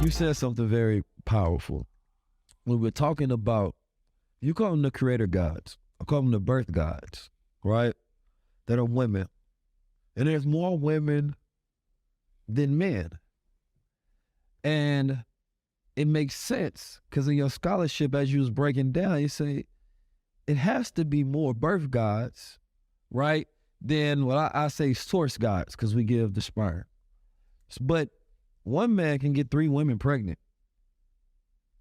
You said something very powerful. When we're talking about, you call them the creator gods, I call them the birth gods, right? That are women. And there's more women than men. And it makes sense because in your scholarship, as you was breaking down, you say it has to be more birth gods, right? Than what I say source gods, because we give the sperm. But one man can get 3 women pregnant,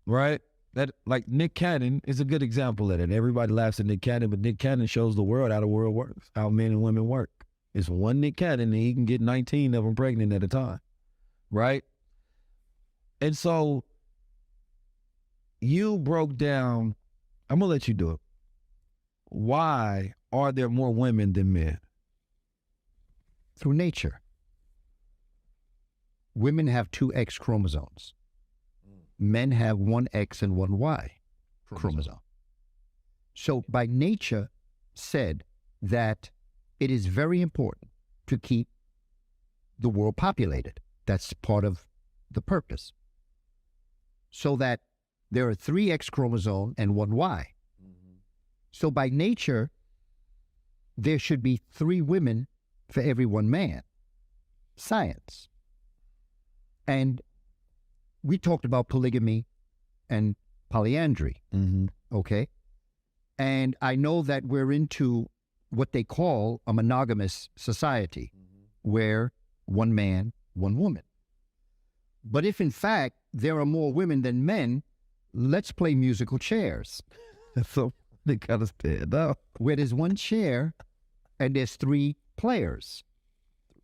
right? That, like Nick Cannon is a good example of it. Everybody laughs at Nick Cannon, but Nick Cannon shows the world how the world works, how men and women work. It's one Nick Cannon and he can get 19 of them pregnant at a time, right? And so you broke down, I'm gonna let you do it. Why are there more women than men? Through nature. Women have 2 X chromosomes. Men have 1 X and 1 Y chromosome. So by nature said that it is very important to keep the world populated. That's part of the purpose. So that there are 3 X chromosomes and 1 Y. So by nature, there should be 3 women for every 1 man. Science. And we talked about polygamy and polyandry, okay? And I know that we're into what they call a monogamous society, where 1 man, 1 woman. But if in fact there are more women than men, let's play musical chairs. So they got us dead now. Where there's 1 chair and there's 3 players.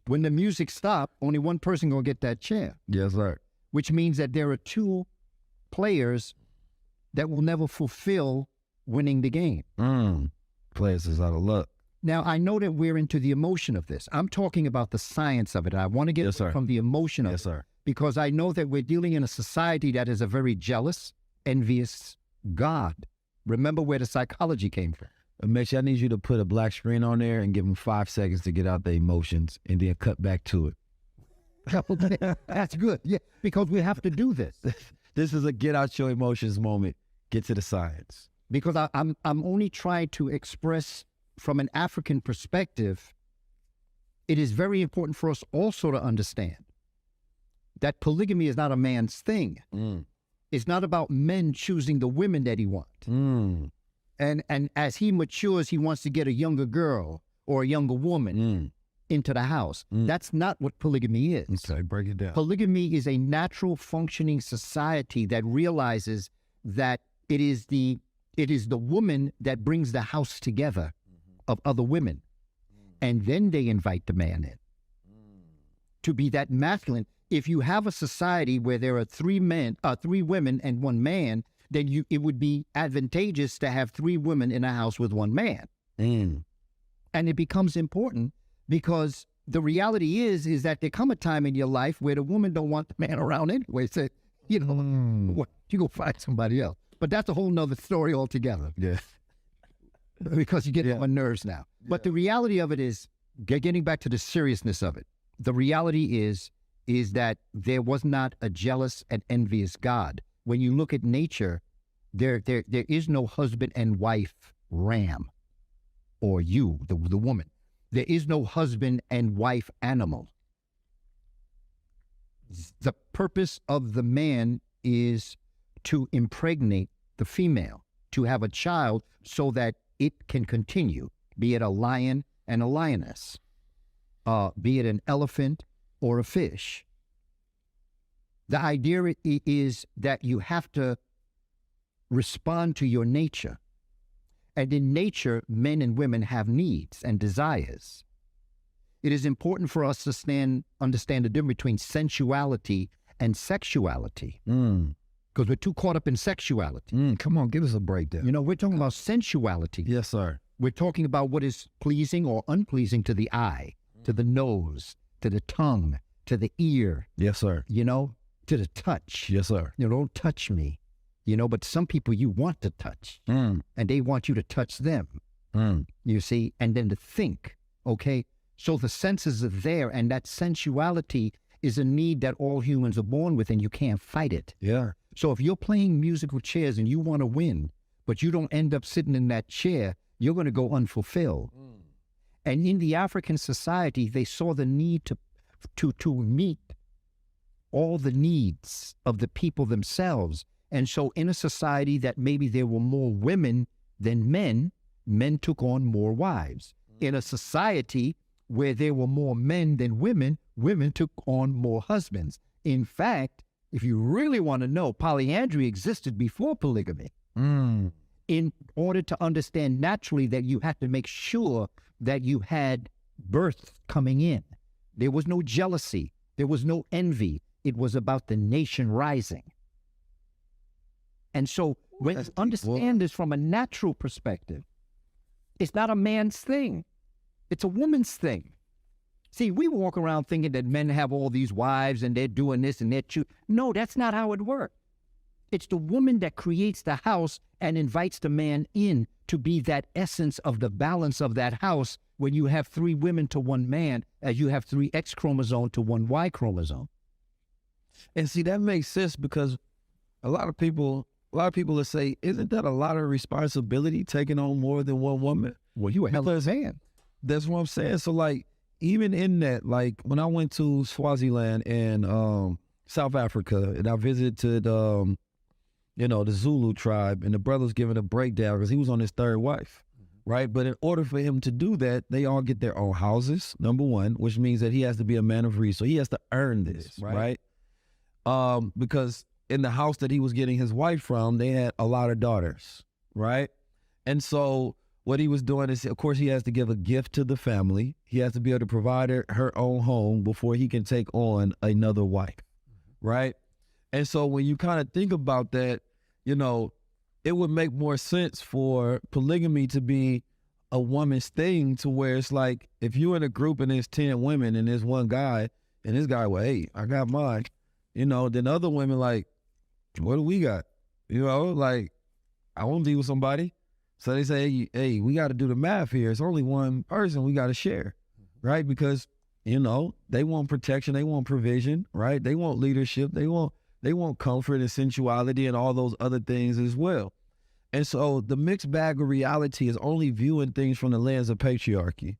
When the music stops, only 1 person gonna get that chair. Yes, sir. Which means that there are 2 players that will never fulfill winning the game. Players is out of luck. Now, I know that we're into the emotion of this. I'm talking about the science of it. I want to get from the emotion of it. Sir. Because I know that we're dealing in a society that is a very jealous, envious God. Remember where the psychology came from. Mitch, I need you to put a black screen on there and give them 5 seconds to get out their emotions and then cut back to it. Okay, that's good. Yeah, because we have to do this. This is a get out your emotions moment. Get to the science. Because I'm only trying to express from an African perspective, it is very important for us also to understand that polygamy is not a man's thing. It's not about men choosing the women that he wants. And as he matures, he wants to get a younger girl or a younger woman into the house. That's not what polygamy is. Okay, break it down. Polygamy is a natural functioning society that realizes that it is the woman that brings the house together of other women. And then they invite the man in to be that masculine. If you have a society where there are 3 women and 1 man, then it would be advantageous to have 3 women in a house with 1 man. And it becomes important because the reality is that there come a time in your life where the woman don't want the man around anyway. So, you go find somebody else. But that's a whole nother story altogether. Yeah. Because you get on my nerves now. Yeah. But the reality of it is, getting back to the seriousness of it, the reality is that there was not a jealous and envious God. When you look at nature, there is no husband and wife ram, or you, the woman. There is no husband and wife animal. The purpose of the man is to impregnate the female, to have a child so that it can continue, be it a lion and a lioness, be it an elephant or a fish. The idea is that you have to respond to your nature. And in nature, men and women have needs and desires. It is important for us to understand the difference between sensuality and sexuality. Because we're too caught up in sexuality. Come on, give us a breakdown. We're talking about sensuality. Yes, sir. We're talking about what is pleasing or unpleasing to the eye, to the nose, to the tongue, to the ear. Yes, sir. To the touch. Yes, sir. Don't touch me. But some people you want to touch, and they want you to touch them, you see, and then to think, okay? So the senses are there, and that sensuality is a need that all humans are born with, and you can't fight it. Yeah. So if you're playing musical chairs and you want to win, but you don't end up sitting in that chair, you're going to go unfulfilled. And in the African society, they saw the need to meet all the needs of the people themselves. And so in a society that maybe there were more women than men, men took on more wives. In a society where there were more men than women, women took on more husbands. In fact, if you really want to know, polyandry existed before polygamy. In order to understand naturally that you had to make sure that you had birth coming in. There was no jealousy. There was no envy. It was about the nation rising. And so when you understand this from a natural perspective, it's not a man's thing. It's a woman's thing. See, we walk around thinking that men have all these wives and they're doing this and they're No, that's not how it works. It's the woman that creates the house and invites the man in to be that essence of the balance of that house when you have 3 women to 1 man, as you have 3 X chromosome to 1 Y chromosome. And see, that makes sense because a lot of people will say, isn't that a lot of responsibility taking on more than one woman? Well, you a hell of a man. That's what I'm saying. So like, even in that, like when I went to Swaziland and South Africa and I visited, the Zulu tribe, and the brother was giving a breakdown because he was on his 3rd wife, right? But in order for him to do that, they all get their own houses, number one, which means that he has to be a man of resource. He has to earn this, right? Because in the house that he was getting his wife from, they had a lot of daughters, right? And so what he was doing is, of course, he has to give a gift to the family. He has to be able to provide her own home before he can take on another wife, right? And so when you kind of think about that, it would make more sense for polygamy to be a woman's thing, to where it's like, if you're in a group and there's 10 women and there's one guy, and this guy, well, hey, I got mine, then other women like, what do we got? Like, I want to be with somebody. So they say, hey, we got to do the math here. It's only one person we got to share, right? Because, they want protection, they want provision, right? They want leadership, they want comfort and sensuality and all those other things as well. And so the mixed bag of reality is only viewing things from the lens of patriarchy,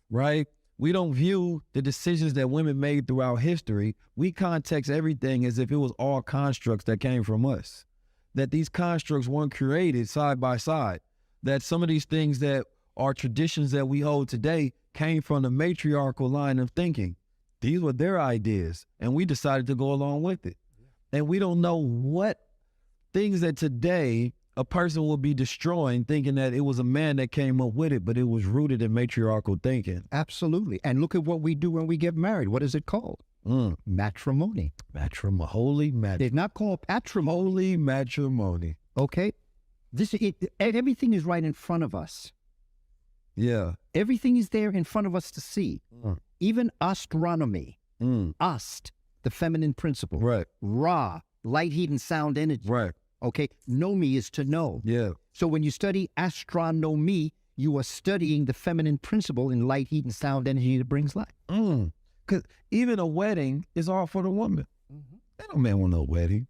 right? We don't view the decisions that women made throughout history. We context everything as if it was all constructs that came from us, that these constructs weren't created side by side, that some of these things that are traditions that we hold today came from the matriarchal line of thinking. These were their ideas, and we decided to go along with it. And we don't know what things that today a person will be destroying, thinking that it was a man that came up with it, but it was rooted in matriarchal thinking. Absolutely. And look at what we do when we get married. What is it called? Matrimony. Holy matrimony. It's not called patrimony. Holy matrimony. Okay? Everything is right in front of us. Yeah. Everything is there in front of us to see. Even astronomy. Ast, the feminine principle. Right. Ra, light, heat, and sound energy. Right. Okay? Nomi is to know. Yeah. So when you study astronomy, you are studying the feminine principle in light, heat, and sound energy that brings life. Because even a wedding is all for the woman. Ain't no man want no wedding.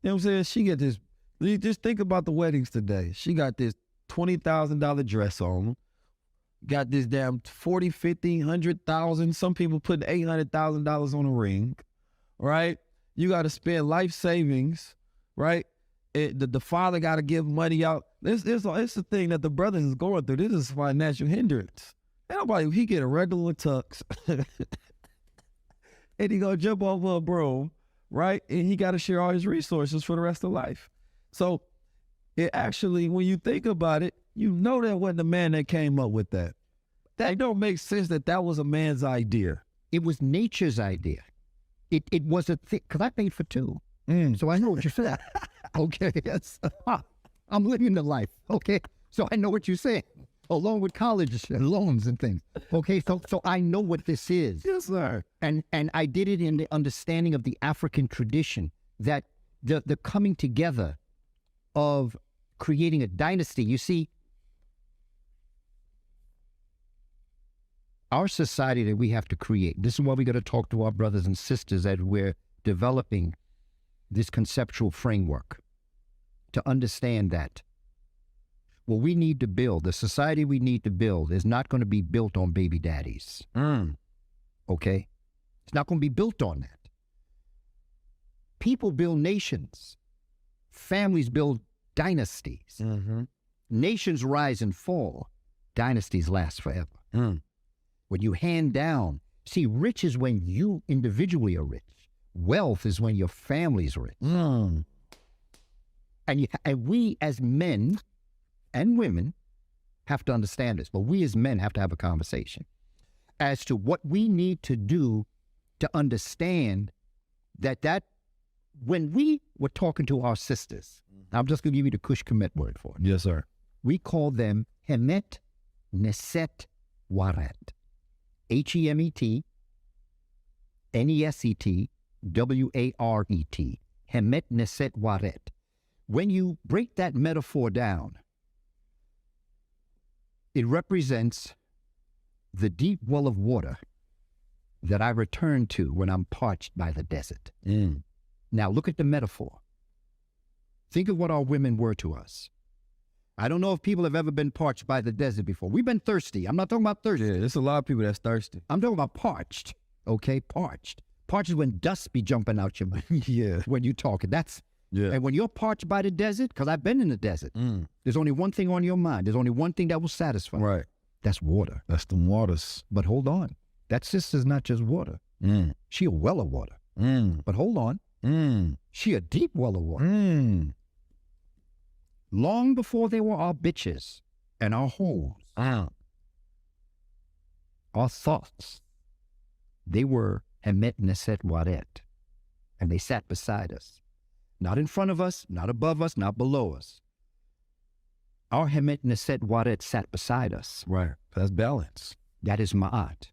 You know what I'm saying? She get this, just think about the weddings today. She got this $20,000 dress on, got this damn 40, 50, 100,000. Some people put $800,000 on a ring, right? You got to spend life savings, right? The father got to give money out. It's the thing that the brothers is going through. This is financial hindrance. Ain't nobody, he get a regular tux and he gonna jump over a broom, right? And he got to share all his resources for the rest of life. So it actually, when you think about it, that wasn't the man that came up with that. That don't make sense that was a man's idea. It was nature's idea. It was a thing, because I paid for 2. So I know what you're saying. Okay, yes. I'm living the life. Okay, so I know what you're saying, along with college and loans and things. Okay, so I know what this is. Yes, sir. And I did it in the understanding of the African tradition, that the coming together of creating a dynasty. You see, our society that we have to create, this is why we got to talk to our brothers and sisters as we're developing this conceptual framework to understand that what we need to build, the society we need to build, is not going to be built on baby daddies. Okay? It's not going to be built on that. People build nations. Families build dynasties. Nations rise and fall. Dynasties last forever. When you hand down, see, rich is when you individually are rich. Wealth is when your family's rich. And we as men and women have to understand this, but we as men have to have a conversation as to what we need to do to understand that when we were talking to our sisters, I'm just going to give you the Kush Kemet word for it. Yes, sir. We call them Hemet Neset Waret. Hemet Neset Waret. Hemet Neset Waret. When you break that metaphor down, it represents the deep well of water that I return to when I'm parched by the desert. Now look at the metaphor. Think of what our women were to us. I don't know if people have ever been parched by the desert before. We've been thirsty. I'm not talking about thirsty. Yeah, there's a lot of people that's thirsty. I'm talking about parched. Okay, parched. Parched is when dust be jumping out your mouth. Yeah. When you talking. Yeah. And when you're parched by the desert, because I've been in the desert, there's only one thing on your mind. There's only one thing that will satisfy. Right. That's water. That's the waters. But hold on. That sister's not just water. She a well of water. But hold on. She a deep well of water. Long before they were our bitches and our hoes, our thoughts, they were Hemet Neset Waret. And they sat beside us. Not in front of us, not above us, not below us. Our Hemet Neset Waret sat beside us. Right. That's balance. That is Ma'at.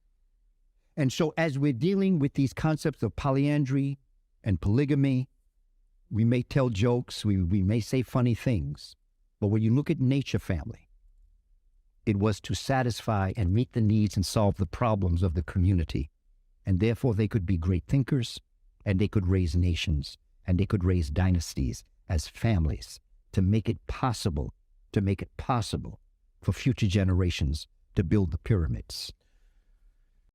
And so as we're dealing with these concepts of polyandry and polygamy, we may tell jokes, we may say funny things, but when you look at nature family, it was to satisfy and meet the needs and solve the problems of the community. And therefore they could be great thinkers, and they could raise nations, and they could raise dynasties as families to make it possible for future generations to build the pyramids.